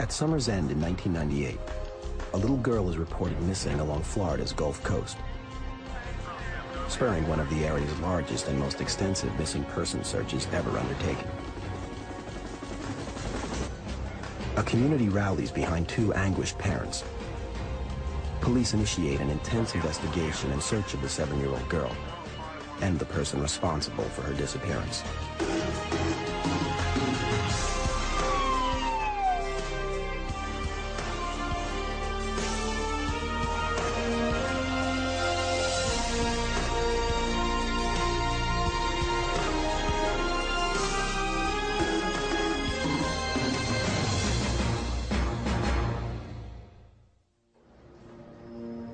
At summer's end in 1998, a little girl is reported missing along Florida's Gulf Coast, spurring one of the area's largest and most extensive missing person searches ever undertaken. A community rallies behind two anguished parents. Police initiate an intense investigation in search of the 7-year-old girl and the person responsible for her disappearance.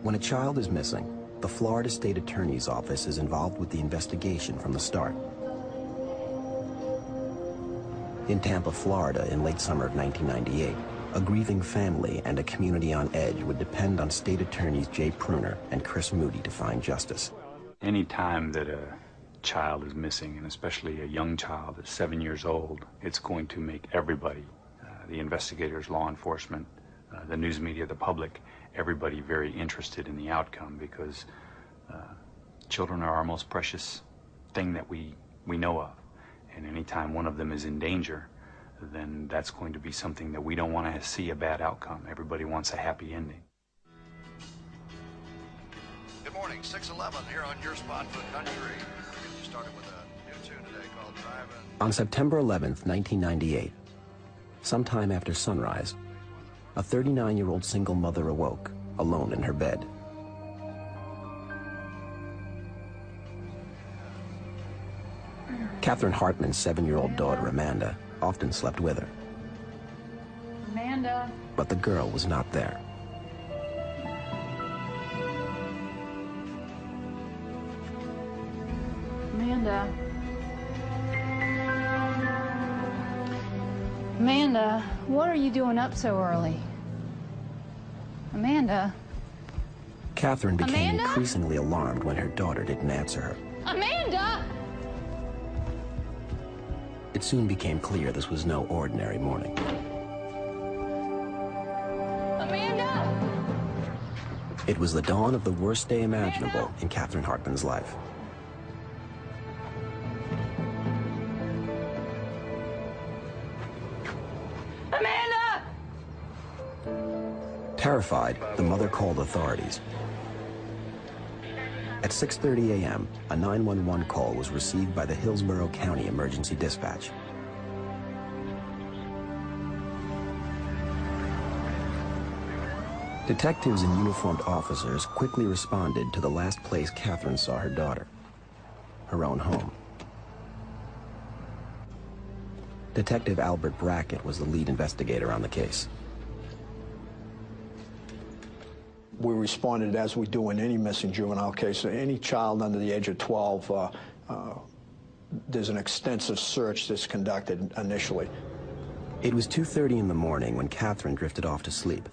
When a child is missing, the Florida State Attorney's Office is involved with the investigation from the start. In Tampa, Florida, in late summer of 1998, a grieving family and a community on edge would depend on State Attorneys Jay Pruner and Chris Moody to find justice. Any time that a child is missing, and especially a young child that's 7 years old, it's going to make everybody, the investigators, law enforcement, the news media, the public, everybody very interested in the outcome, because children are our most precious thing that we know of. And anytime one of them is in danger, then that's going to be something that we don't want to see a bad outcome. Everybody wants a happy ending. Good morning, 6:11 here on your spot for the country. We're going to get started with a new tune today called Driving. On September 11th, 1998, sometime after sunrise, a 39-year-old single mother awoke, alone in her bed. Catherine Hartman's 7-year-old daughter, Amanda, often slept with her. Amanda. But the girl was not there. Amanda. Amanda, what are you doing up so early? Amanda? Catherine became Amanda? increasingly alarmed when her daughter didn't answer her. Amanda! It soon became clear this was no ordinary morning. Amanda! It was the dawn of the worst day imaginable in Catherine Hartman's life. Amanda! Terrified, the mother called authorities. At 6:30 a.m., a 911 call was received by the Hillsborough County Emergency Dispatch. Detectives and uniformed officers quickly responded to the last place Catherine saw her daughter, her own home. Detective Albert Brackett was the lead investigator on the case. We responded as we do in any missing juvenile case. Any child under the age of 12, there's an extensive search that's conducted initially. It was 2:30 in the morning when Catherine drifted off to sleep.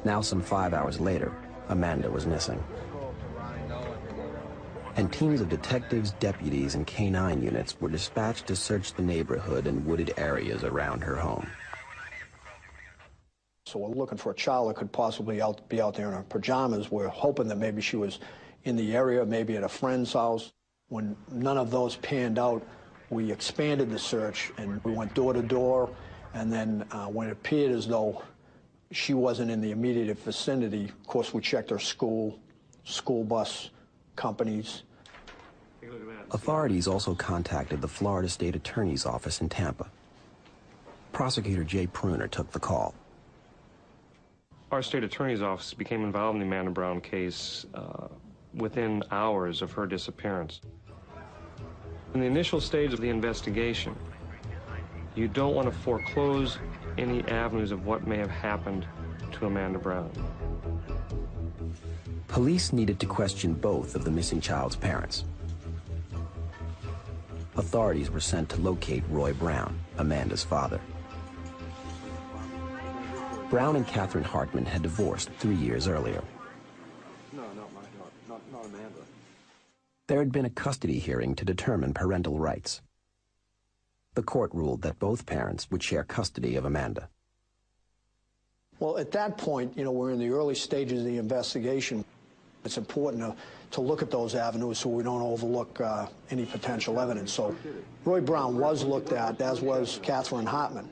Now, some 5 hours later, Amanda was missing. And teams of detectives, deputies, and K-9 units were dispatched to search the neighborhood and wooded areas around her home. So we're looking for a child that could possibly be out there in her pajamas. We're hoping that maybe she was in the area, maybe at a friend's house. When none of those panned out, we expanded the search and we went door to door. And then when it appeared as though she wasn't in the immediate vicinity, of course, we checked her school bus companies. Authorities also contacted the Florida State Attorney's Office in Tampa. Prosecutor Jay Pruner took the call. Our state attorney's office became involved in the Amanda Brown case within hours of her disappearance. In the initial stage of the investigation, you don't want to foreclose any avenues of what may have happened to Amanda Brown. Police needed to question both of the missing child's parents. Authorities were sent to locate Roy Brown, Amanda's father. Brown and Catherine Hartman had divorced 3 years earlier. No, not Amanda. There had been a custody hearing to determine parental rights. The court ruled that both parents would share custody of Amanda. Well, at that point, you know, we're in the early stages of the investigation. It's important to look at those avenues so we don't overlook any potential evidence. So Roy Brown was looked at, as was Catherine Hartman.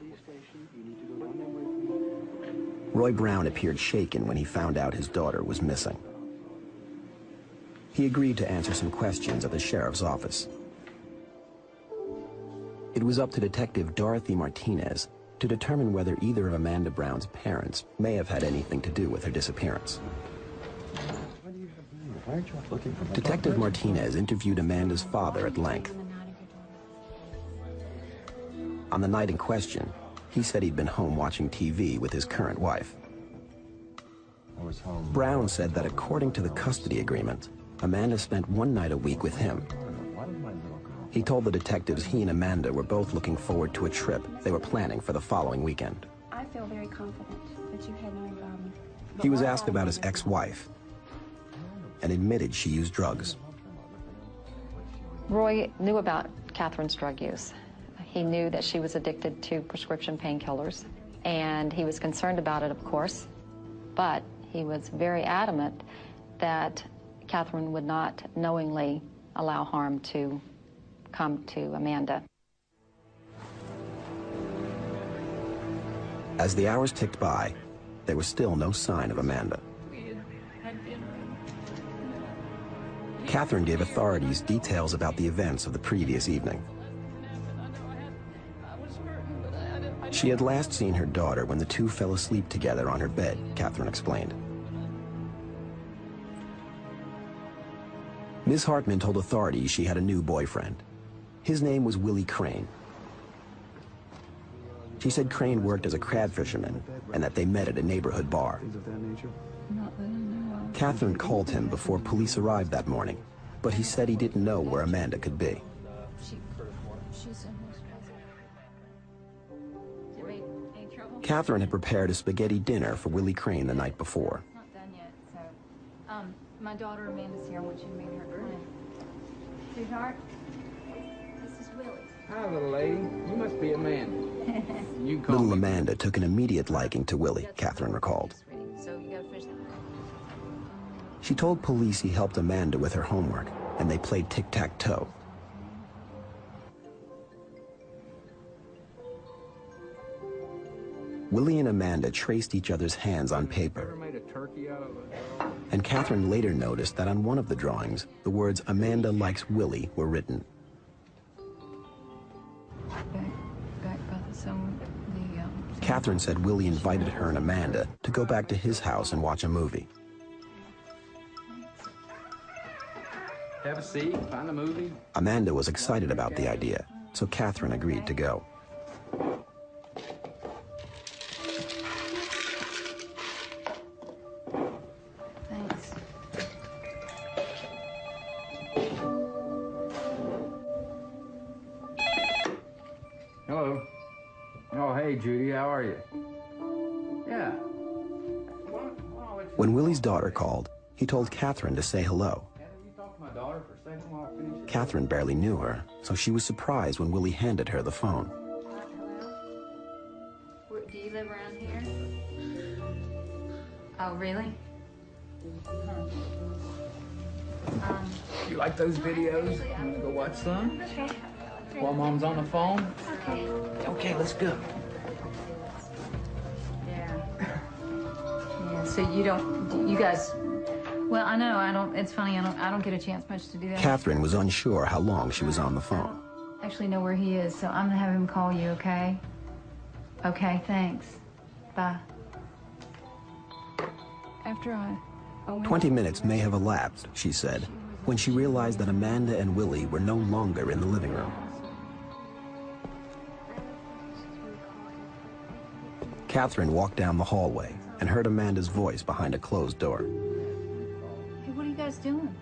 Roy Brown appeared shaken when he found out his daughter was missing. He agreed to answer some questions at the sheriff's office. It was up to Detective Dorothy Martinez to determine whether either of Amanda Brown's parents may have had anything to do with her disappearance. Detective Martinez interviewed Amanda's father at length. On the night in question, he said he'd been home watching TV with his current wife. Brown said that according to the custody agreement, Amanda spent one night a week with him. He told the detectives he and Amanda were both looking forward to a trip they were planning for the following weekend. I feel very confident that you had no involvement. He was asked about his ex-wife and admitted she used drugs. Roy knew about Catherine's drug use. He knew that she was addicted to prescription painkillers, and he was concerned about it, of course, but he was very adamant that Catherine would not knowingly allow harm to come to Amanda. As the hours ticked by, there was still no sign of Amanda. Catherine gave authorities details about the events of the previous evening. She had last seen her daughter when the two fell asleep together on her bed, Catherine explained. Ms. Hartman told authorities she had a new boyfriend. His name was Willie Crain. She said Crain worked as a crab fisherman and that they met at a neighborhood bar. Catherine called him before police arrived that morning, but he said he didn't know where Amanda could be. Catherine had prepared a spaghetti dinner for Willie Crain the night before. Not done yet, so, my daughter Amanda's here. I want you to meet her. Come in. Sweetheart, this is Willie. Hi, little lady. You must be Amanda. You call Little me. Amanda took an immediate liking to Willie, Catherine recalled. So you gotta finish that. She told police he helped Amanda with her homework, and they played tic-tac-toe. Willie and Amanda traced each other's hands on paper, Ever made a turkey out of it? and Catherine later noticed that on one of the drawings, the words "Amanda likes Willie" were written. Back by the Catherine said Willie invited her and Amanda to go back to his house and watch a movie. Have a seat, find a movie. Amanda was excited about the idea, so Catherine agreed to go. Thanks. Hello. Oh, hey, Judy, how are you? Yeah. When Willie's daughter called, he told Catherine to say hello. You talk to my daughter for a second while I finish it? Catherine barely knew her, so she was surprised when Willie handed her the phone. Do you live around here? Oh, really? You like those videos? You wanna go watch some? Okay. While Mom's on the phone? Okay. Okay, let's go. Yeah. Yeah, so you guys, well, I know, it's funny, I don't get a chance much to do that. Catherine was unsure how long she was on the I phone. don't actually know where he is, so I'm gonna have him call you, okay? Okay, thanks. Bye. After I 20 minutes may have elapsed, she said, when she realized that Amanda and Willie were no longer in the living room. Catherine walked down the hallway and heard Amanda's voice behind a closed door. Hey, what are you guys doing?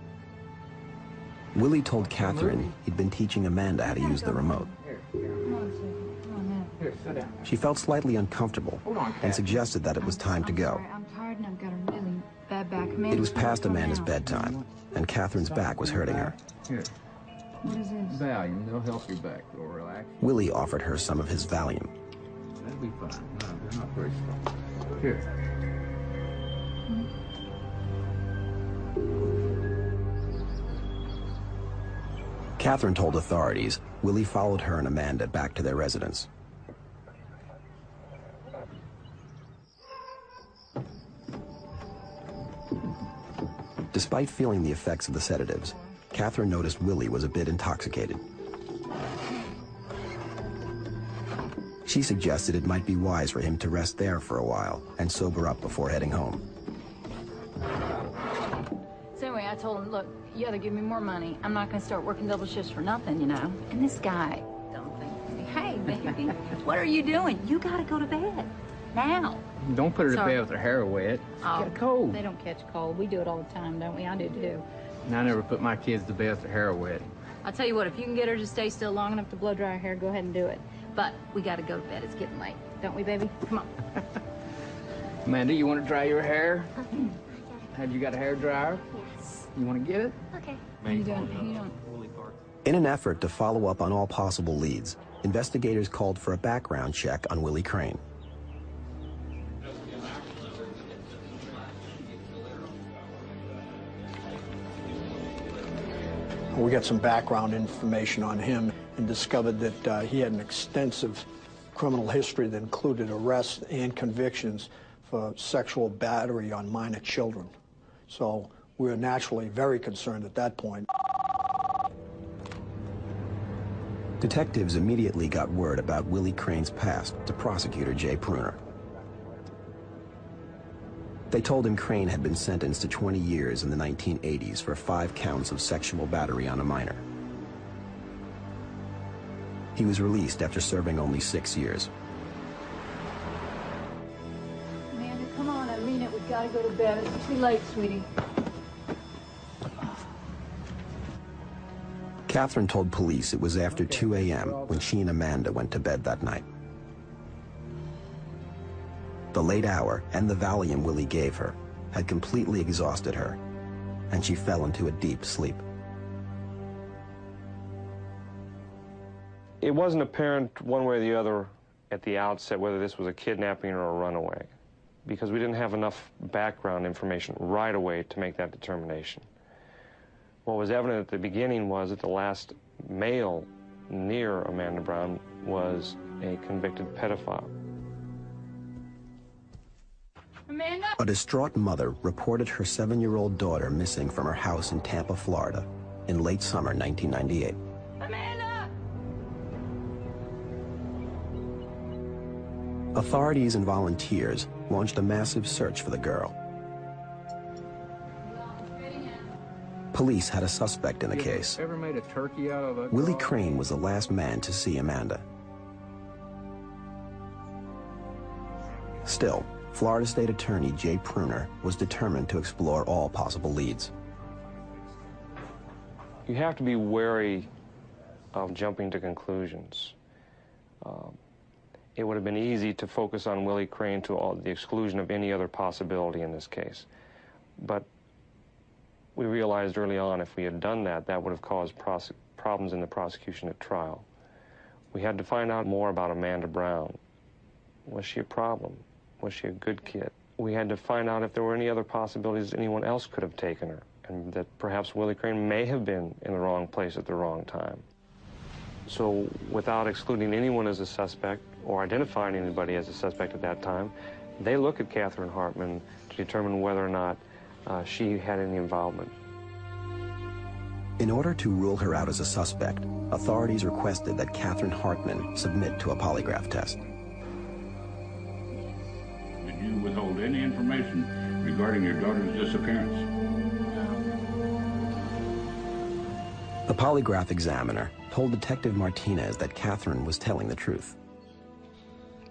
Willie told Catherine he'd been teaching Amanda how to use the remote. Come on, Susan. Come on now. Here, sit down. She felt slightly uncomfortable and suggested that it was time to I'm go. sorry, I'm tired and I've got a really bad back. It was past Amanda's bedtime, and Catherine's back was hurting her. Here, What is this? Valium. They'll help your back. It'll relax. Willie offered her some of his Valium. That'll be fine. No, they're not very strong. Here. Catherine told authorities Willie followed her and Amanda back to their residence. Despite feeling the effects of the sedatives, Catherine noticed Willie was a bit intoxicated. She suggested it might be wise for him to rest there for a while and sober up before heading home. So anyway, I told him, look, you gotta give me more money. I'm not gonna start working double shifts for nothing, you know. And this guy, dumb thing, hey, baby, what are you doing? You gotta go to bed now. Don't put her to bed with her hair wet. Oh, Get a cold. They don't catch cold. We do it all the time, don't we? I do too. And I never put my kids to bed with their hair wet. I'll tell you what, if you can get her to stay still long enough to blow dry her hair, go ahead and do it. But we gotta go to bed. It's getting late. Don't we, baby? Come on. Amanda, you want to dry your hair? Have you got a hair dryer? Yes. You want to get it? Okay. What are you doing? You don't. In an effort to follow up on all possible leads, investigators called for a background check on Willie Crain. We got some background information on him and discovered that he had an extensive criminal history that included arrests and convictions for sexual battery on minor children. So we were naturally very concerned at that point. Detectives immediately got word about Willie Crain's past to prosecutor Jay Pruner. They told him Crain had been sentenced to 20 years in the 1980s for 5 counts of sexual battery on a minor. He was released after serving only 6 years. Amanda, come on, I mean it. We've got to go to bed. It's too late, sweetie. Catherine told police it was after 2 a.m. when she and Amanda went to bed that night. The late hour and the Valium Willie gave her had completely exhausted her, and she fell into a deep sleep. It wasn't apparent one way or the other at the outset whether this was a kidnapping or a runaway, because we didn't have enough background information right away to make that determination. What was evident at the beginning was that the last male near Amanda Brown was a convicted pedophile. Amanda? A distraught mother reported her 7-year-old daughter missing from her house in Tampa, Florida, in late summer 1998. Amanda! Authorities and volunteers launched a massive search for the girl. Police had a suspect in the case. Ever made a turkey out of a Willie Crain was the last man to see Amanda. Still, Florida State Attorney Jay Pruner was determined to explore all possible leads. You have to be wary of jumping to conclusions. It would have been easy to focus on Willie Crain to the exclusion of any other possibility in this case. But we realized early on if we had done that, that would have caused problems in the prosecution at trial. We had to find out more about Amanda Brown. Was she a problem? Was she a good kid? We had to find out if there were any other possibilities anyone else could have taken her, and that perhaps Willie Crain may have been in the wrong place at the wrong time. So without excluding anyone as a suspect or identifying anybody as a suspect at that time, they look at Catherine Hartman to determine whether or not she had any involvement. In order to rule her out as a suspect, authorities requested that Catherine Hartman submit to a polygraph test. Did you withhold any information regarding your daughter's disappearance? The polygraph examiner told Detective Martinez that Catherine was telling the truth.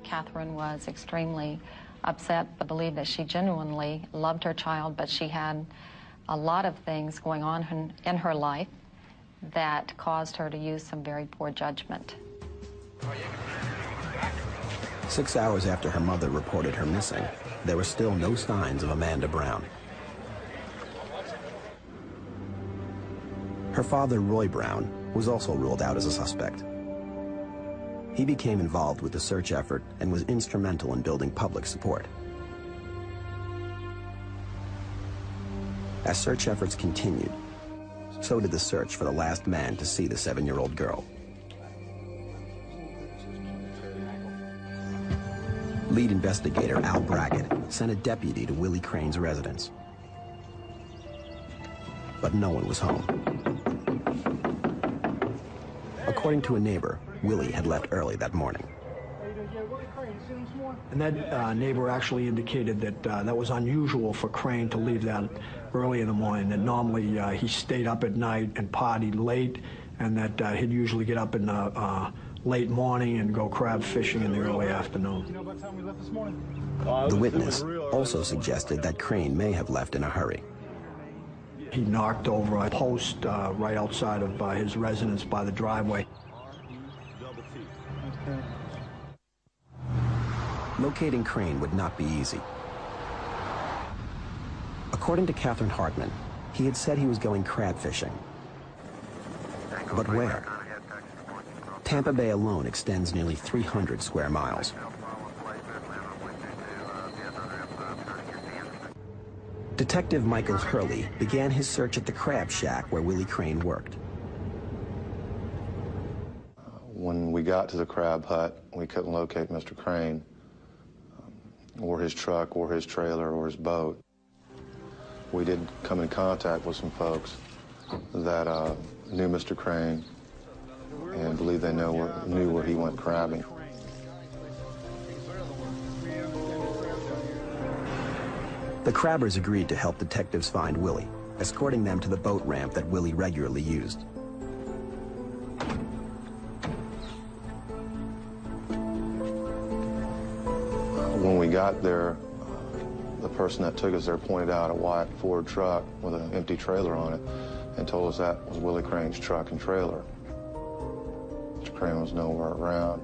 Catherine was extremely upset, but believed that she genuinely loved her child, but she had a lot of things going on in her life that caused her to use some very poor judgment. 6 hours after her mother reported her missing, there were still no signs of Amanda Brown. Her father, Roy Brown, was also ruled out as a suspect. He became involved with the search effort and was instrumental in building public support. As search efforts continued, so did the search for the last man to see the 7-year-old girl. Lead investigator Al Brackett sent a deputy to Willie Crain's residence. But no one was home. According to a neighbor, Willie had left early that morning. And that neighbor actually indicated that that was unusual for Crain to leave that early in the morning, that normally he stayed up at night and partied late, and that he'd usually get up in the late morning and go crab fishing in the early afternoon. The witness also suggested that Crain may have left in a hurry. He knocked over a post right outside of his residence by the driveway. Locating Crain would not be easy. According to Catherine Hartman, he had said he was going crab fishing. But where? Tampa Bay alone extends nearly 300 square miles. Detective Michael Hurley began his search at the crab shack where Willie Crain worked. When we got to the crab hut, we couldn't locate Mr. Crain, or his truck, or his trailer, or his boat. We did come in contact with some folks that knew Mr. Crain and believe they knew where he went crabbing. The crabbers agreed to help detectives find Willie, escorting them to the boat ramp that Willie regularly used. When we got there, the person that took us there pointed out a white Ford truck with an empty trailer on it and told us that was Willie Crain's truck and trailer. Mr. Crain was nowhere around.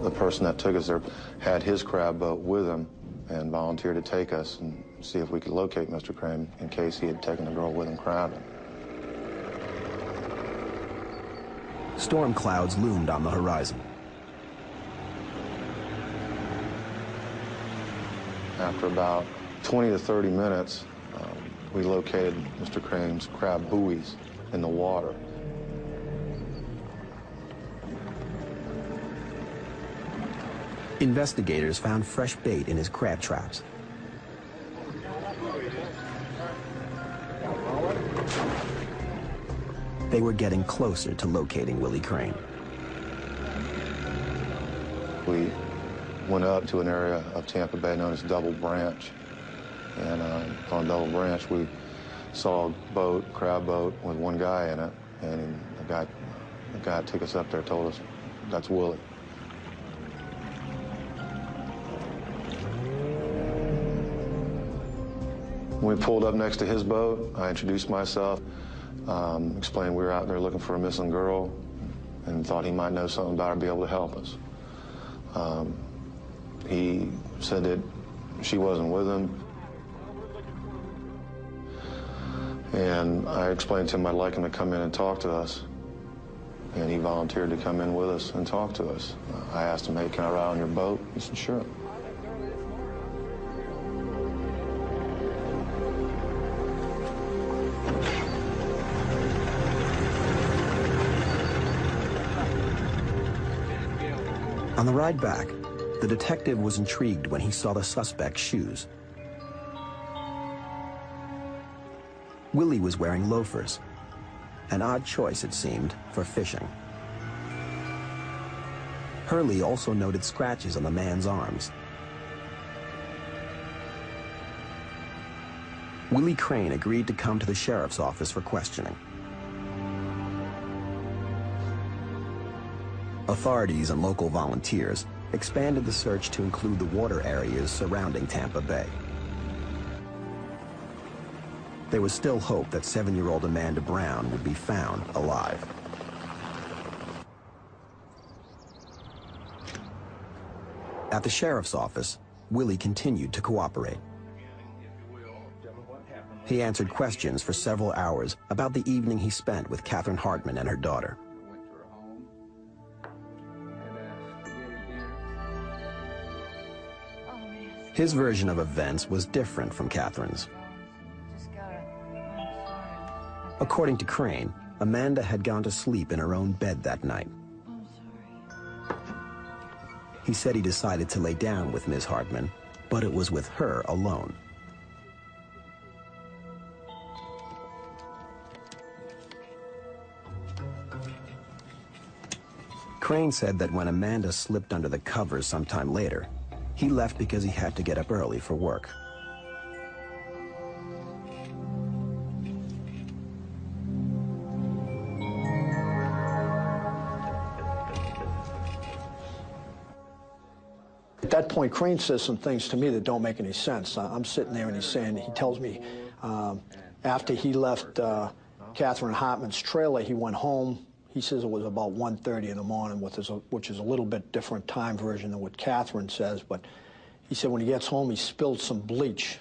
The person that took us there had his crab boat with him and volunteered to take us and see if we could locate Mr. Crain in case he had taken the girl with him crabbing. Storm clouds loomed on the horizon. After about 20 to 30 minutes, we located Mr. Crain's crab buoys in the water. Investigators found fresh bait in his crab traps. They were getting closer to locating Willie Crain. We went up to an area of Tampa Bay known as Double Branch. And on Double Branch, we saw a boat, crab boat, with one guy in it. And the guy that took us up there told us, that's Willie. When we pulled up next to his boat, I introduced myself, explained we were out there looking for a missing girl, and thought he might know something about her and be able to help us. He said that she wasn't with him, and I explained to him I'd like him to come in and talk to us, and he volunteered to come in with us and talk to us. I asked him, hey, can I ride on your boat? He said, sure. On the ride back, the detective was intrigued when he saw the suspect's shoes. Willie was wearing loafers, an odd choice, it seemed, for fishing. Hurley also noted scratches on the man's arms. Willie Crain agreed to come to the sheriff's office for questioning. Authorities and local volunteers expanded the search to include the water areas surrounding Tampa Bay. There was still hope that 7-year-old Amanda Brown would be found alive. At the sheriff's office, Willie continued to cooperate. He answered questions for several hours about the evening he spent with Catherine Hartman and her daughter. Went to her home. Had spaghetti dinner. His version of events was different from Catherine's. According to Crain, Amanda had gone to sleep in her own bed that night. He said he decided to lay down with Ms. Hartman, but it was with her alone. Crain said that when Amanda slipped under the covers sometime later, he left because he had to get up early for work. At that point, Crain says some things to me that don't make any sense. I'm sitting there and he tells me after he left Catherine Hartman's trailer, he went home. He says it was about 1:30 in the morning, which is a little bit different time version than what Catherine says, but he said when he gets home, he spilled some bleach,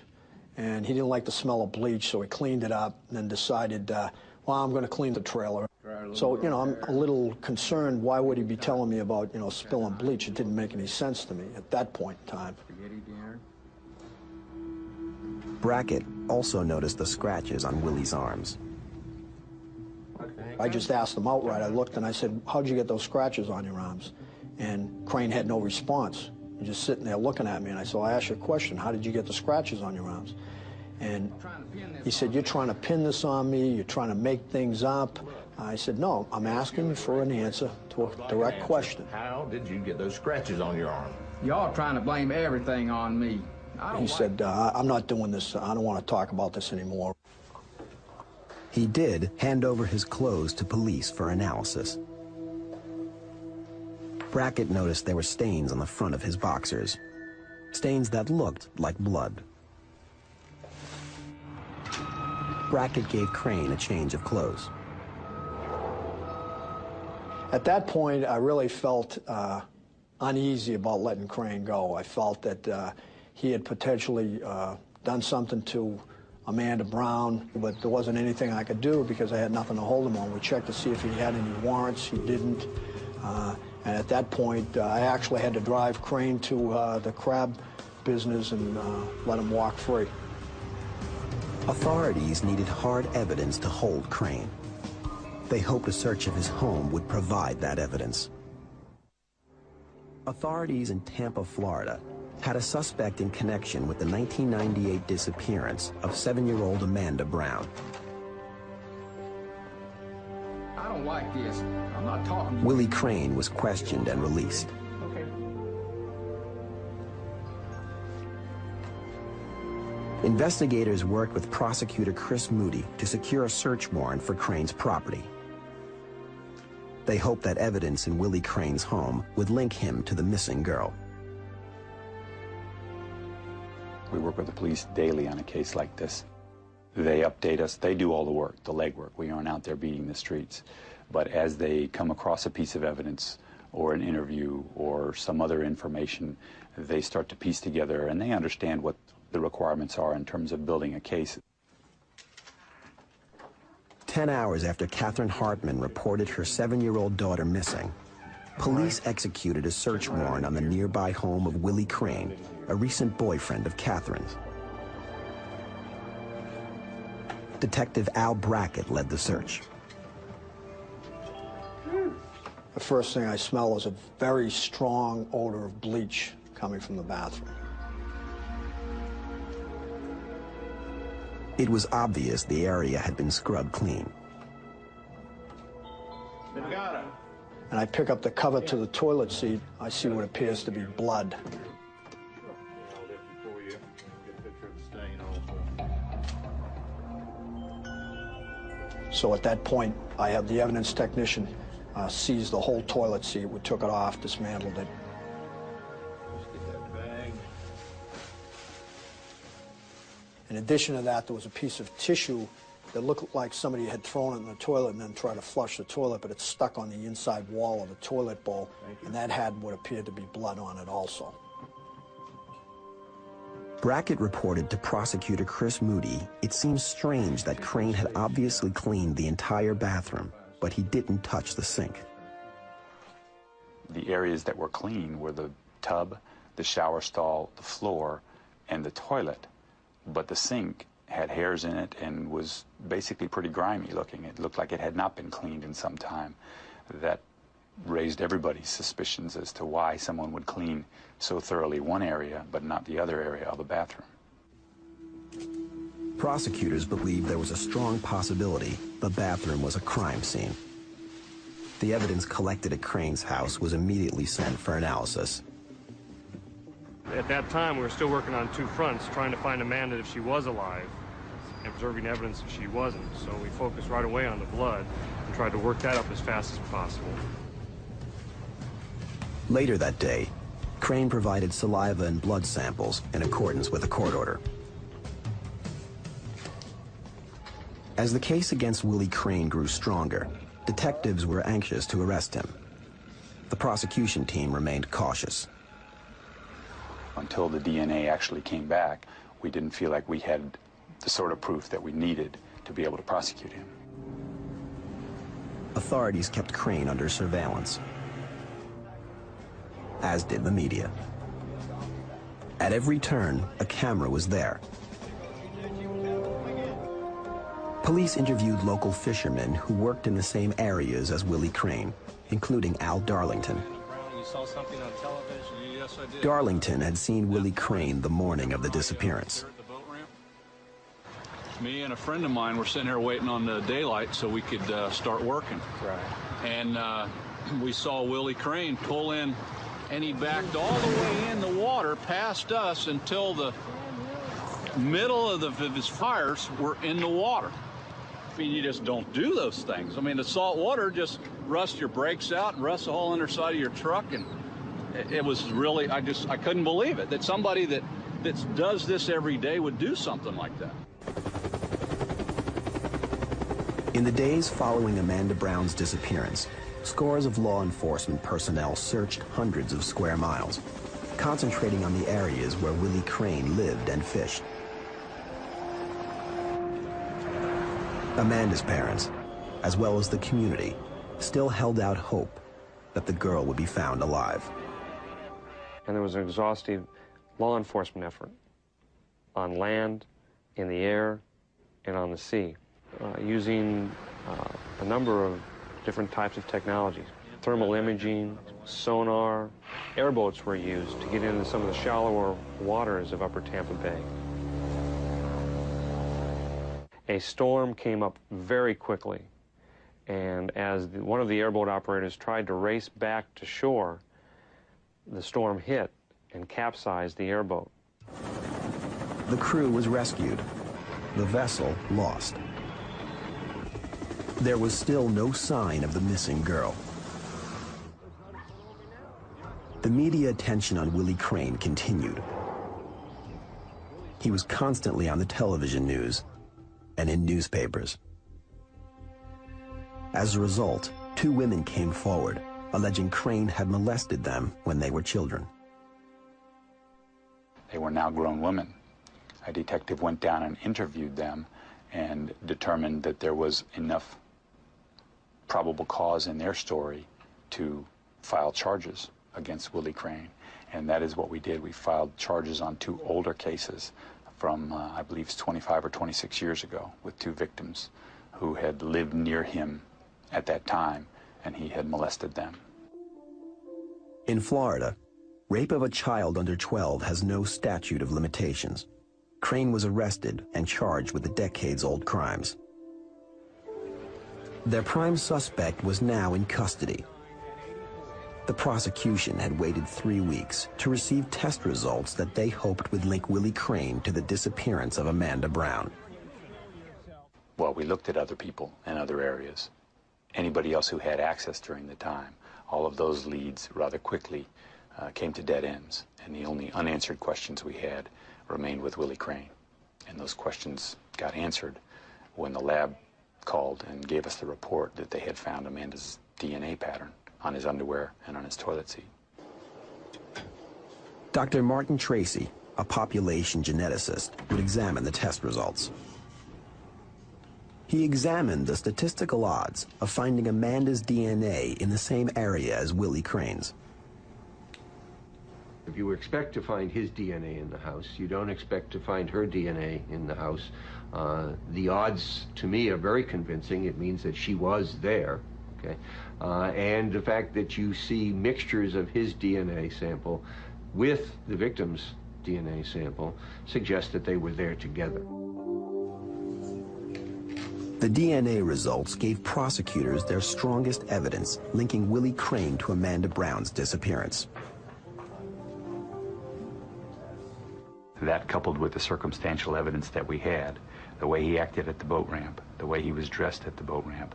and he didn't like the smell of bleach, so he cleaned it up and then decided, well, I'm going to clean the trailer. So, you know, I'm a little concerned. Why would he be telling me about, you know, spilling bleach? It didn't make any sense to me at that point in time. Brackett also noticed the scratches on Willie's arms. I just asked him outright. I looked and I said, how'd you get those scratches on your arms? And Crain had no response. He was just sitting there looking at me. And I said, well, I asked you a question. How did you get the scratches on your arms? And he said, you're trying to pin this on me. You're trying to make things up. I said, no, I'm asking you for an answer to a direct question. How did you get those scratches on your arm? Y'all trying to blame everything on me. He said, I'm not doing this. I don't want to talk about this anymore. He did hand over his clothes to police for analysis. Brackett noticed there were stains on the front of his boxers, stains that looked like blood. Brackett gave Crain a change of clothes. At that point, I really felt uneasy about letting Crain go. I felt that he had potentially done something to Amanda Brown, but there wasn't anything I could do because I had nothing to hold him on. We checked to see if he had any warrants. He didn't. And at that point, I actually had to drive Crain to the crab business and let him walk free. Authorities needed hard evidence to hold Crain. They hoped a search of his home would provide that evidence. Authorities in Tampa, Florida, had a suspect in connection with the 1998 disappearance of 7-year-old Amanda Brown. I don't like this. I'm not talking to you. Willie Crain was questioned and released. Okay. Investigators worked with prosecutor Chris Moody to secure a search warrant for Crain's property. They hoped that evidence in Willie Crain's home would link him to the missing girl. We work with the police daily on a case like this. They update us. They do all the work, the legwork. We aren't out there beating the streets. But as they come across a piece of evidence or an interview or some other information, they start to piece together and they understand what the requirements are in terms of building a case. 10 hours after Catherine Hartman reported her 7-year-old daughter missing, police executed a search warrant on the nearby home of Willie Crain, a recent boyfriend of Catherine's. Detective Al Brackett led the search. The first thing I smelled was a very strong odor of bleach coming from the bathroom. It was obvious the area had been scrubbed clean. And I pick up the cover to the toilet seat. I see what appears to be blood. So at that point, I have the evidence technician seize the whole toilet seat. We took it off, dismantled it. In addition to that, there was a piece of tissue that looked like somebody had thrown it in the toilet and then tried to flush the toilet, but it stuck on the inside wall of the toilet bowl, and that had what appeared to be blood on it also. Brackett reported to prosecutor Chris Moody it seems strange that Crain had obviously cleaned the entire bathroom, but he didn't touch the sink. The areas that were clean were the tub, the shower stall, the floor, and the toilet. But the sink had hairs in it and was basically pretty grimy looking. It looked like it had not been cleaned in some time. That raised everybody's suspicions as to why someone would clean so thoroughly one area but not the other area of the bathroom. Prosecutors believed there was a strong possibility the bathroom was a crime scene. The evidence collected at Crain's house was immediately sent for analysis. At that time, we were still working on two fronts, trying to find Amanda if she was alive, and preserving evidence if she wasn't. So we focused right away on the blood and tried to work that up as fast as possible. Later that day, Crain provided saliva and blood samples in accordance with a court order. As the case against Willie Crain grew stronger, detectives were anxious to arrest him. The prosecution team remained cautious. Until the DNA actually came back, we didn't feel like we had the sort of proof that we needed to be able to prosecute him. Authorities kept Crain under surveillance, as did the media. At every turn, a camera was there. Police interviewed local fishermen who worked in the same areas as Willie Crain, including Al Darlington. You saw something on television? Yes, I did. Darlington had seen Willie Crain the morning of the disappearance. Me and a friend of mine were sitting here waiting on the daylight so we could start working. Right. And we saw Willie Crain pull in, and he backed all the way in the water past us until the middle of his tires were in the water. I mean, you just don't do those things. I mean, the salt water just rusts your brakes out and rusts the whole underside of your truck, and it was really, I couldn't believe it, that somebody that does this every day would do something like that. In the days following Amanda Brown's disappearance, scores of law enforcement personnel searched hundreds of square miles, concentrating on the areas where Willie Crain lived and fished. Amanda's parents, as well as the community, still held out hope that the girl would be found alive. And there was an exhaustive law enforcement effort on land, in the air, and on the sea, using a number of different types of technologies. Thermal imaging, sonar, airboats were used to get into some of the shallower waters of Upper Tampa Bay. A storm came up very quickly, and as one of the airboat operators tried to race back to shore, the storm hit and capsized the airboat. The crew was rescued. The vessel lost. There was still no sign of the missing girl. The media attention on Willie Crain continued. He was constantly on the television news and in newspapers. As a result, two women came forward, alleging Crain had molested them when they were children. They were now grown women. A detective went down and interviewed them and determined that there was enough probable cause in their story to file charges against Willie Crain. And that is what we did. We filed charges on two older cases from, I believe it's 25 or 26 years ago, with two victims who had lived near him at that time, and he had molested them. In Florida, rape of a child under 12 has no statute of limitations. Crain was arrested and charged with the decades-old crimes. Their prime suspect was now in custody. The prosecution had waited 3 weeks to receive test results that they hoped would link Willie Crain to the disappearance of Amanda Brown. Well, we looked at other people in other areas, anybody else who had access during the time. All of those leads rather quickly came to dead ends, and the only unanswered questions we had remained with Willie Crain. And those questions got answered when the lab called and gave us the report that they had found Amanda's DNA pattern on his underwear and on his toilet seat. Dr. Martin Tracy, a population geneticist, would examine the test results. He examined the statistical odds of finding Amanda's DNA in the same area as Willie Crain's. If you expect to find his DNA in the house, you don't expect to find her DNA in the house. The odds, to me, are very convincing. It means that she was there, okay? And the fact that you see mixtures of his DNA sample with the victim's DNA sample suggests that they were there together. The DNA results gave prosecutors their strongest evidence linking Willie Crain to Amanda Brown's disappearance. That, coupled with the circumstantial evidence that we had, the way he acted at the boat ramp, the way he was dressed at the boat ramp,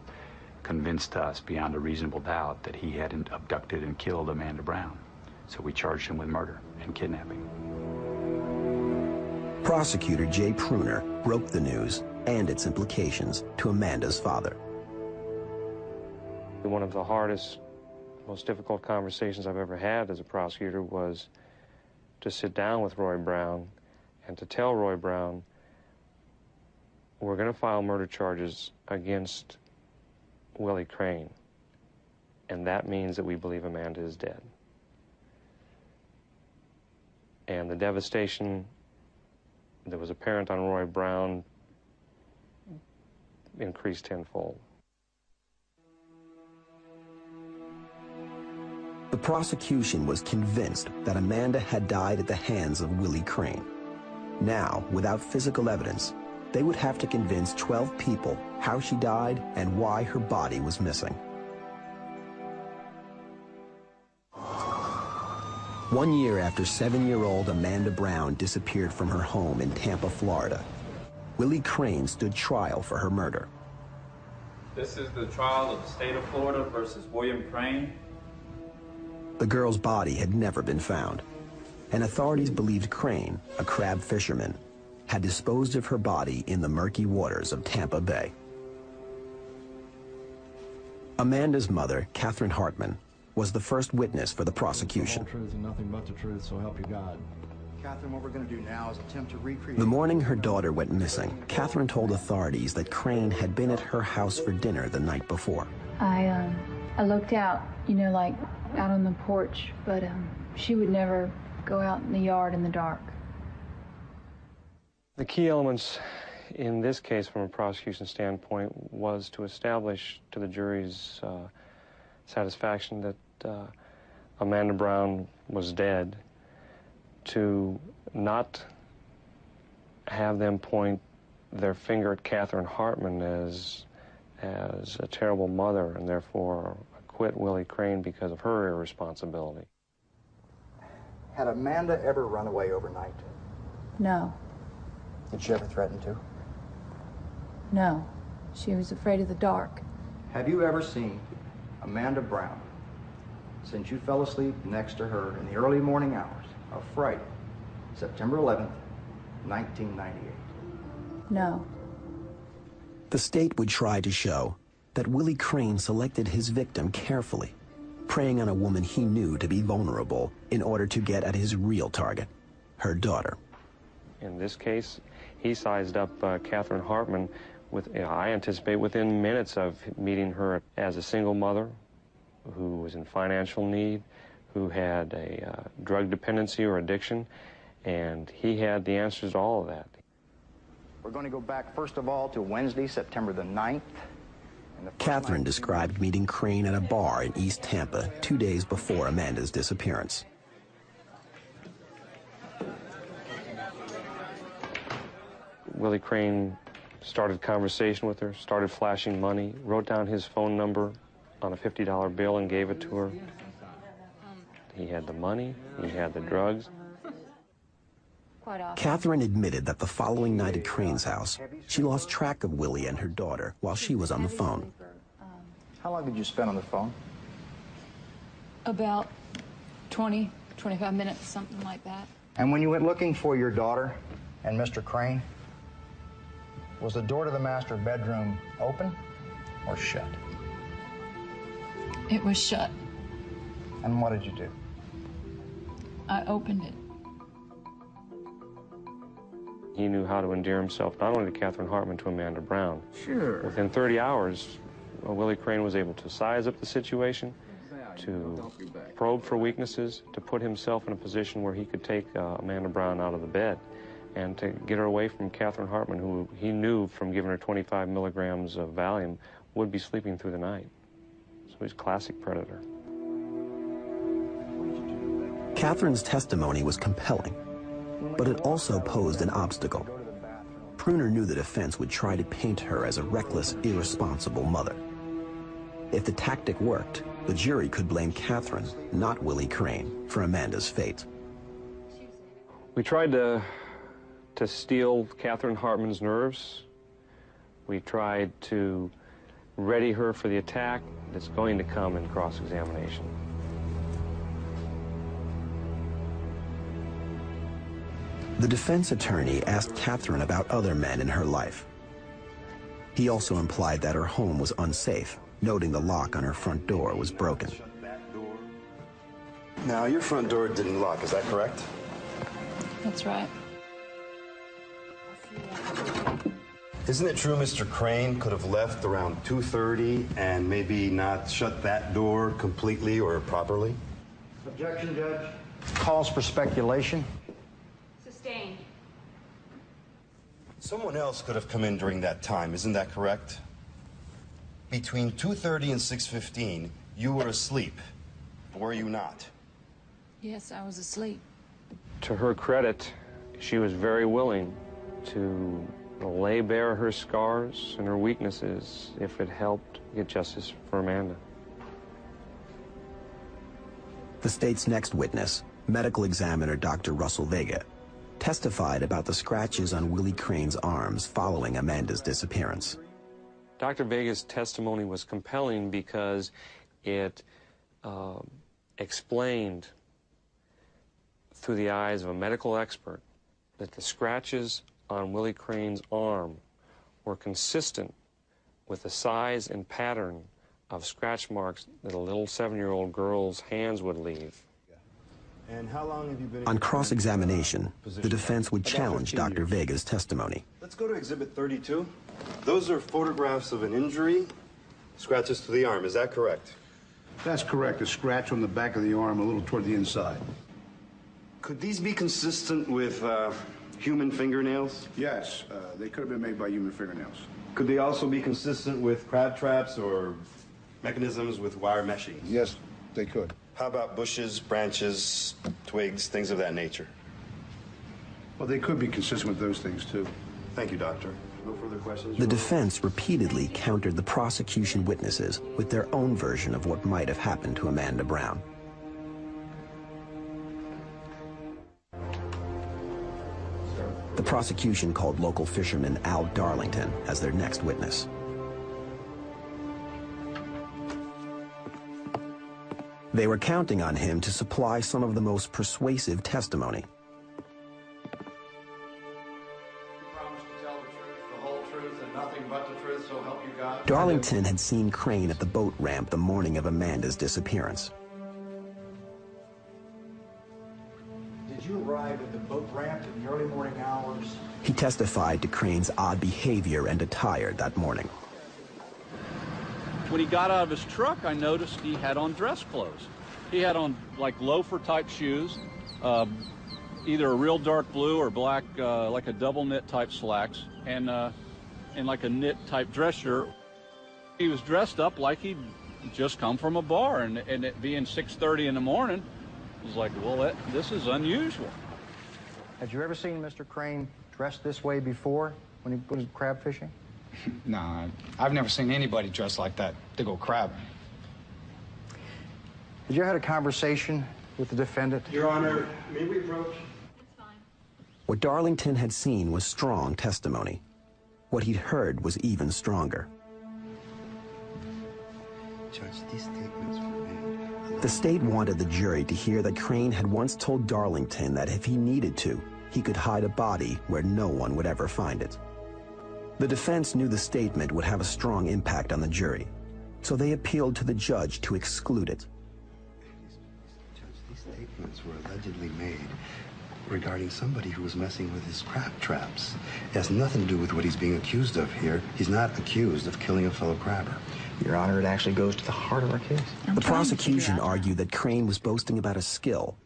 convinced us beyond a reasonable doubt that he had abducted and killed Amanda Brown. So we charged him with murder and kidnapping. Prosecutor Jay Pruner broke the news and its implications to Amanda's father. One of the hardest, most difficult conversations I've ever had as a prosecutor was to sit down with Roy Brown and to tell Roy Brown, we're going to file murder charges against Willie Crain, and that means that we believe Amanda is dead. And the devastation that was apparent on Roy Brown increased tenfold. The prosecution was convinced that Amanda had died at the hands of Willie Crain. Now, without physical evidence, they would have to convince 12 people how she died and why her body was missing. 1 year after 7-year-old Amanda Brown disappeared from her home in Tampa, Florida, Willie Crain stood trial for her murder. This is the trial of the state of Florida versus William Crain. The girl's body had never been found, and authorities believed Crain, a crab fisherman, had disposed of her body in the murky waters of Tampa Bay. Amanda's mother, Catherine Hartman, was the first witness for the prosecution. The whole truth and nothing but the truth, so help you God. Catherine, what we're going to do now is attempt to recreate... The morning her daughter went missing, Catherine told authorities that Crain had been at her house for dinner the night before. I looked out, you know, like out on the porch, but she would never go out in the yard in the dark. The key elements in this case from a prosecution standpoint was to establish to the jury's satisfaction that Amanda Brown was dead, to not have them point their finger at Catherine Hartman as a terrible mother and therefore acquit Willie Crain because of her irresponsibility. Had Amanda ever run away overnight? No. Did she ever threaten to? No. She was afraid of the dark. Have you ever seen Amanda Brown since you fell asleep next to her in the early morning hours of Friday, September 11th, 1998? No. The state would try to show that Willie Crain selected his victim carefully, preying on a woman he knew to be vulnerable in order to get at his real target, her daughter. In this case, he sized up Catherine Hartman with, I anticipate, within minutes of meeting her as a single mother who was in financial need, who had a drug dependency or addiction, and he had the answers to all of that. We're going to go back, first of all, to Wednesday, September the 9th. Catherine described meeting Crain at a bar in East Tampa 2 days before Amanda's disappearance. Willie Crain started conversation with her, started flashing money, wrote down his phone number on a $50 bill and gave it to her. He had the money, he had the drugs. Catherine admitted that the following night at Crain's house, she lost track of Willie and her daughter while she was on the phone. How long did you spend on the phone? About 20, 25 minutes, something like that. And when you went looking for your daughter and Mr. Crain, was the door to the master bedroom open or shut? It was shut. And what did you do? I opened it. He knew how to endear himself not only to Catherine Hartman, to Amanda Brown. Sure. Within 30 hours, Willie Crain was able to size up the situation, to probe for weaknesses, to put himself in a position where he could take Amanda Brown out of the bed and to get her away from Catherine Hartman, who he knew from giving her 25 milligrams of Valium would be sleeping through the night. So he's a classic predator. Catherine's testimony was compelling, but it also posed an obstacle. Pruner knew the defense would try to paint her as a reckless, irresponsible mother. If the tactic worked, the jury could blame Catherine, not Willie Crain, for Amanda's fate. We tried to steal Catherine Hartman's nerves. We tried to ready her for the attack that's going to come in cross-examination. The defense attorney asked Catherine about other men in her life. He also implied that her home was unsafe, noting the lock on her front door was broken. Now, your front door didn't lock, is that correct? That's right. Isn't it true Mr. Crain could have left around 2:30 and maybe not shut that door completely or properly? Objection, Judge. Calls for speculation. Sustained. Someone else could have come in during that time, isn't that correct? Between 2:30 and 6:15, you were asleep, were you not? Yes, I was asleep. To her credit, she was very willing to lay bare her scars and her weaknesses if it helped get justice for Amanda. The state's next witness, medical examiner Dr. Russell Vega, testified about the scratches on Willie Crain's arms following Amanda's disappearance. Dr. Vega's testimony was compelling because it explained through the eyes of a medical expert that the scratches on Willie Crain's arm were consistent with the size and pattern of scratch marks that a little 7-year-old girl's hands would leave. And how long have you been On cross-examination, the defense would challenge Dr. Vega's testimony. Let's go to Exhibit 32. Those are photographs of an injury, scratches to the arm, is that correct? That's correct, a scratch on the back of the arm, a little toward the inside. Could these be consistent with human fingernails? Yes, they could have been made by human fingernails. Could they also be consistent with crab traps or mechanisms with wire meshing? Yes, they could. How about bushes, branches, twigs, things of that nature? Well, they could be consistent with those things, too. Thank you, Doctor. No further questions? The defense repeatedly countered the prosecution witnesses with their own version of what might have happened to Amanda Brown. The prosecution called local fisherman Al Darlington as their next witness. They were counting on him to supply some of the most persuasive testimony. Darlington had seen Crain at the boat ramp the morning of Amanda's disappearance. Did you arrive at the boat ramp in the early morning hours? He testified to Crain's odd behavior and attire that morning. When he got out of his truck, I noticed he had on dress clothes. He had on like loafer-type shoes, either a real dark blue or black, like a double knit type slacks, and like a knit type dress shirt. He was dressed up like he'd just come from a bar, and it being 6:30 in the morning, it was like, well, this is unusual. Had you ever seen Mr. Crain dressed this way before when he goes crab fishing? No, I've never seen anybody dressed like that to go crab. Did you have a conversation with the defendant? Your Honor, may we approach? What Darlington had seen was strong testimony. What he'd heard was even stronger. Judge, these statements were made. The state wanted the jury to hear that Crain had once told Darlington that if he needed to, he could hide a body where no one would ever find it. The defense knew the statement would have a strong impact on the jury, so they appealed to the judge to exclude it. Judge, these statements were allegedly made regarding somebody who was messing with his crab traps. It has nothing to do with what he's being accused of here. He's not accused of killing a fellow crabber. Your Honor, it actually goes to the heart of our case. The prosecution argued that Crain was boasting about a skill,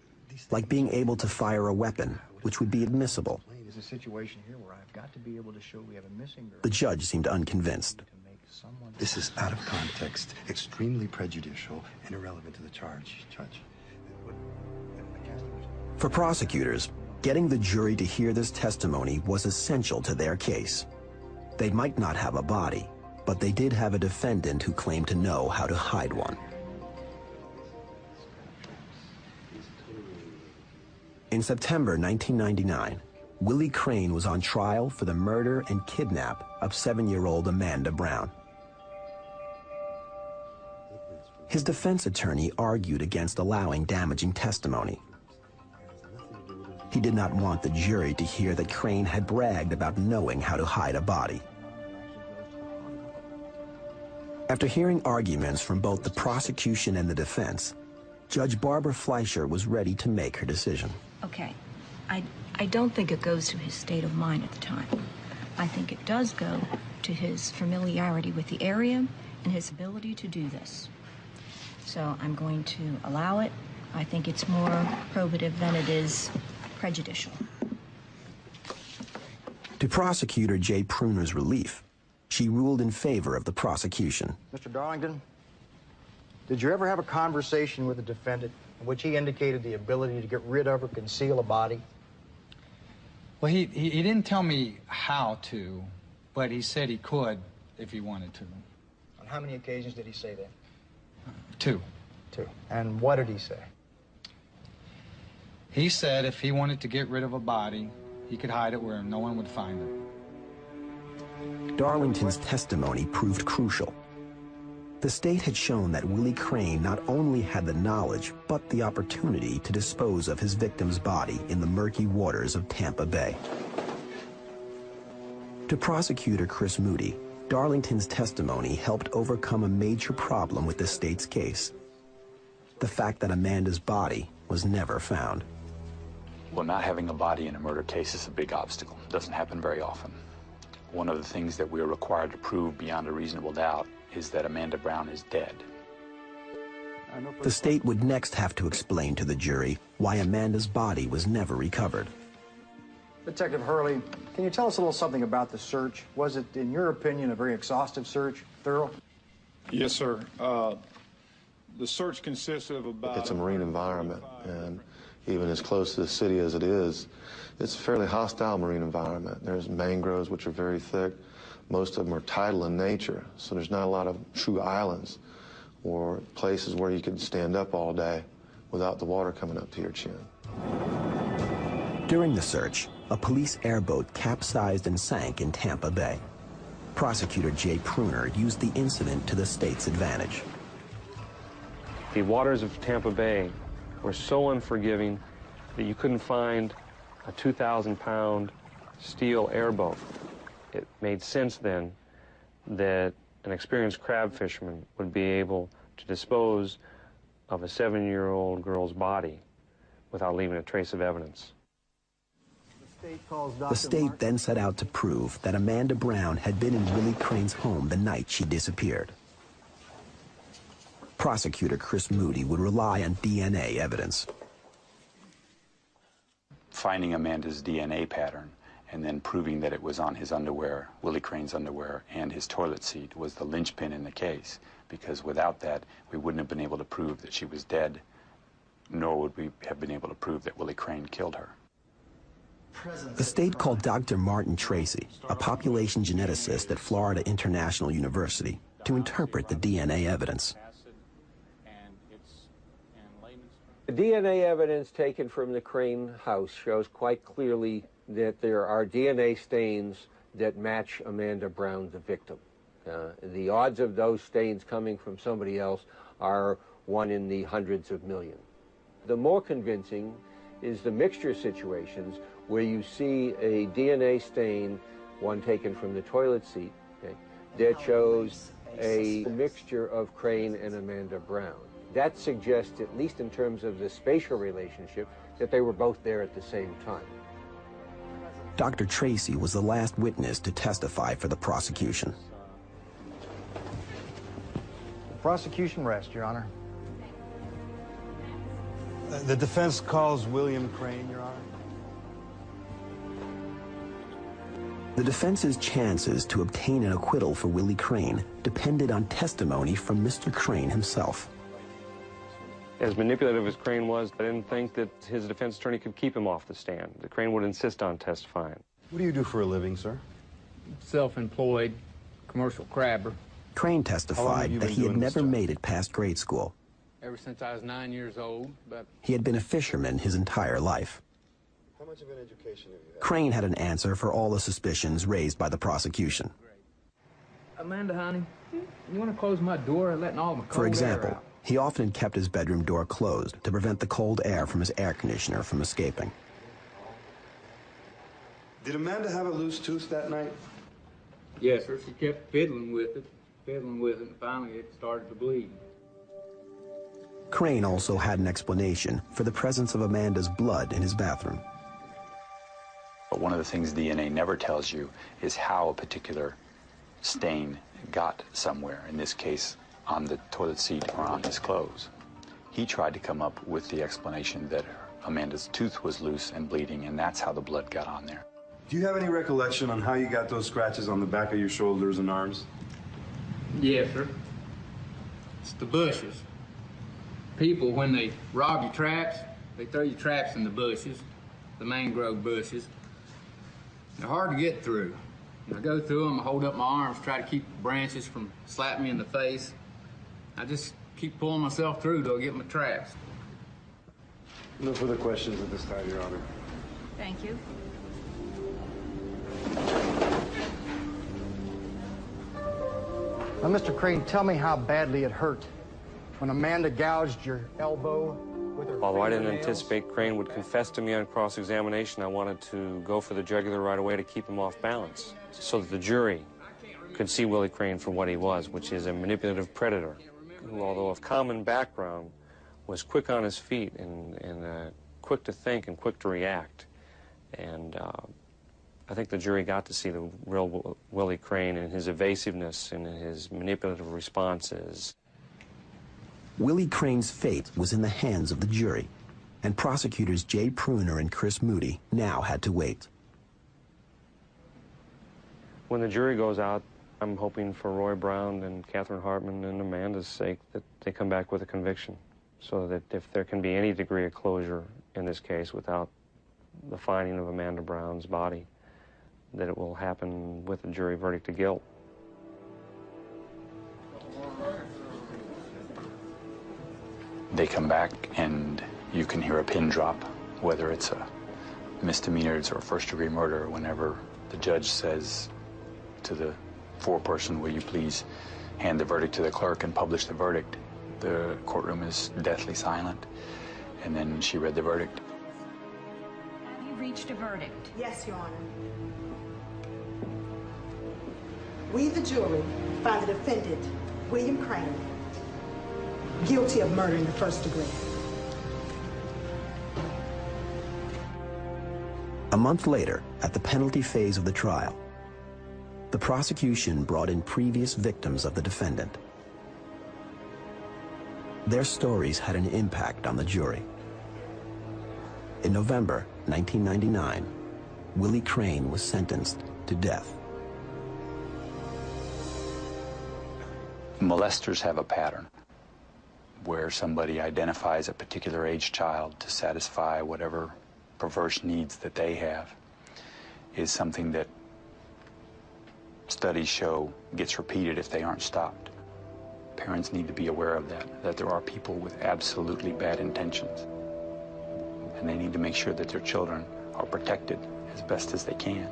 like being able to fire a weapon, which would be admissible. There's a situation here where I've got to be able to show we have a missing girl. The judge seemed unconvinced. This is out of context, extremely prejudicial, and irrelevant to the charge, Judge. For prosecutors, getting the jury to hear this testimony was essential to their case. They might not have a body, but they did have a defendant who claimed to know how to hide one. In September 1999, Willie Crain was on trial for the murder and kidnap of 7-year-old Amanda Brown. His defense attorney argued against allowing damaging testimony. He did not want the jury to hear that Crain had bragged about knowing how to hide a body. After hearing arguments from both the prosecution and the defense, Judge Barbara Fleischer was ready to make her decision. Okay, I don't think it goes to his state of mind at the time. I think it does go to his familiarity with the area and his ability to do this. So I'm going to allow it. I think it's more probative than it is prejudicial. To Prosecutor Jay Pruner's relief, she ruled in favor of the prosecution. Mr. Darlington, did you ever have a conversation with the defendant in which he indicated the ability to get rid of or conceal a body? Well, he didn't tell me how to, but he said he could if he wanted to. On how many occasions did he say that? 2. 2. And what did he say? He said if he wanted to get rid of a body, he could hide it where no one would find it. Darlington's testimony proved crucial. The state had shown that Willie Crain not only had the knowledge, but the opportunity to dispose of his victim's body in the murky waters of Tampa Bay. To prosecutor Chris Moody, Darlington's testimony helped overcome a major problem with the state's case: the fact that Amanda's body was never found. Well, not having a body in a murder case is a big obstacle. It doesn't happen very often. One of the things that we're required to prove beyond a reasonable doubt is that Amanda Brown is dead. The state would next have to explain to the jury why Amanda's body was never recovered. Detective Hurley, can you tell us a little something about the search? Was it, in your opinion, a very exhaustive search, thorough? Yes, sir. The search consists of about... It's a marine environment, and even as close to the city as it is, it's a fairly hostile marine environment. There's mangroves, which are very thick. Most of them are tidal in nature, so there's not a lot of true islands or places where you could stand up all day without the water coming up to your chin. During the search, a police airboat capsized and sank in Tampa Bay. Prosecutor Jay Pruner used the incident to the state's advantage. The waters of Tampa Bay were so unforgiving that you couldn't find a 2,000-pound steel airboat. It made sense then that an experienced crab fisherman would be able to dispose of a 7-year-old girl's body without leaving a trace of evidence. The state then set out to prove that Amanda Brown had been in Willie Crain's home the night she disappeared. Prosecutor Chris Moody would rely on DNA evidence. Finding Amanda's DNA pattern and then proving that it was on his underwear, Willie Crain's underwear, and his toilet seat was the linchpin in the case, because without that, we wouldn't have been able to prove that she was dead, nor would we have been able to prove that Willie Crain killed her. The state called Dr. Martin Tracy, a population geneticist at Florida International University, to interpret the DNA evidence. The DNA evidence taken from the Crain house shows quite clearly that there are DNA stains that match Amanda Brown, the victim. The odds of those stains coming from somebody else are 1 in the hundreds of million. The more convincing is the mixture situations where you see a DNA stain, one taken from the toilet seat, okay, that shows a mixture of Crain and Amanda Brown. That suggests, at least in terms of the spatial relationship, that they were both there at the same time. Dr. Tracy was the last witness to testify for the prosecution. Prosecution rests, Your Honor. The defense calls William Crain, Your Honor. The defense's chances to obtain an acquittal for Willie Crain depended on testimony from Mr. Crain himself. As manipulative as Crain was, I didn't think that his defense attorney could keep him off the stand. The Crain would insist on testifying. What do you do for a living, sir? Self-employed, commercial crabber. Crain testified that he had never made it past grade school. Ever since I was 9 years old, but... He had been a fisherman his entire life. How much of an education have you had? Crain had an answer for all the suspicions raised by the prosecution. Amanda, honey, you want to close my door and letting all my cold For example, air out? he often kept his bedroom door closed to prevent the cold air from his air conditioner from escaping. Did Amanda have a loose tooth that night? Yes, sir. She kept fiddling with it, and finally it started to bleed. Crain also had an explanation for the presence of Amanda's blood in his bathroom. But one of the things DNA never tells you is how a particular stain got somewhere, in this case on the toilet seat or on his clothes. He tried to come up with the explanation that Amanda's tooth was loose and bleeding, and that's how the blood got on there. Do you have any recollection on how you got those scratches on the back of your shoulders and arms? Yes, sir. It's the bushes. People, when they rob your traps, they throw your traps in the bushes, the mangrove bushes. They're hard to get through. I go through them, I hold up my arms, try to keep branches from slapping me in the face. I just keep pulling myself through till I get my traps. No further questions at this time, Your Honor. Thank you. Now, Mr. Crain, tell me how badly it hurt when Amanda gouged your elbow with her Although I didn't fingernails. anticipate Crain would confess to me on cross-examination, I wanted to go for the jugular right away to keep him off balance, so that the jury could see Willie Crain for what he was, which is a manipulative predator, who, although of common background, was quick on his feet and quick to think and quick to react. And I think the jury got to see the real Willie Crain and his evasiveness and his manipulative responses. Willie Crain's fate was in the hands of the jury, and prosecutors Jay Pruner and Chris Moody now had to wait. When the jury goes out, I'm hoping for Roy Brown and Catherine Hartman and Amanda's sake that they come back with a conviction, so that if there can be any degree of closure in this case without the finding of Amanda Brown's body, that it will happen with a jury verdict of guilt. They come back and you can hear a pin drop, whether it's a misdemeanors or first-degree murder. Whenever the judge says to the foreperson, will you please hand the verdict to the clerk and publish the verdict, the courtroom is deathly silent. And then she read the verdict. Have you reached a verdict? Yes, Your Honor. We, the jury, find the defendant, William Crain, guilty of murder in the first degree. A month later, at the penalty phase of the trial, the prosecution brought in previous victims of the defendant. Their stories had an impact on the jury. In November 1999, Willie Crain was sentenced to death. Molesters have a pattern where somebody identifies a particular age child to satisfy whatever perverse needs that they have, is something that studies show gets repeated if they aren't stopped. Parents need to be aware of that there are people with absolutely bad intentions, and they need to make sure that their children are protected as best as they can.